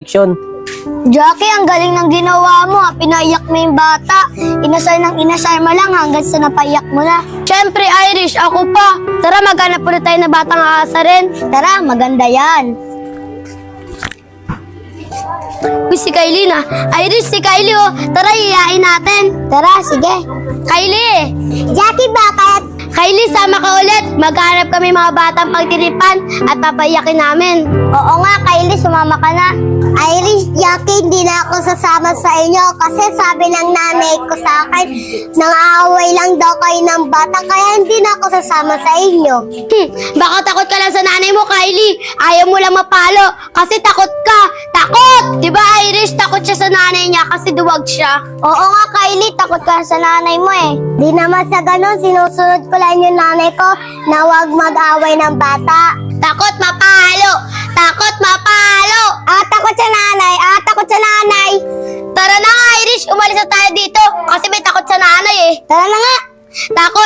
Action. Jackie, ang galing ng ginawa mo. Pinaiyak mo yung bata. Inasal mo lang hanggang sa napaiyak mo na. Siyempre, Irish, ako pa. Tara, maghanap ulit tayo na batang aasarin. Tara, maganda yan. Uy, si Kylie na. Irish, si Kylie, oh. Tara, iyain natin. Tara, sige. Kylie! Jackie, bakit? Kylie, sama ka ulit. Maghanap kami mga batang pagtiripan at papaiyakin namin. Oo nga, Kylie, sumama ka na. Irish, Jackie, hindi na ako sasama sa inyo kasi sabi ng nanay ko sa akin, nang-aaway lang daw kayo ng bata kaya hindi na ako sasama sa inyo. Baka takot ka lang sa nanay mo, Kylie. Ayaw mo lang mapalo kasi takot ka. Takot! Diba, Irish, takot siya sa nanay niya kasi duwag siya. Oo nga, Kylie, takot ka sa nanay mo eh. Di naman sa ganun, sinusunod ko lang yung nanay ko na huwag mag-away ng bata. Takot mapalo! Takot mapalo! Takot sa nanay! Takot sa nanay! Tara na nga, Irish! Umalis na tayo dito kasi may takot sa nanay eh. Tara na nga! Takot!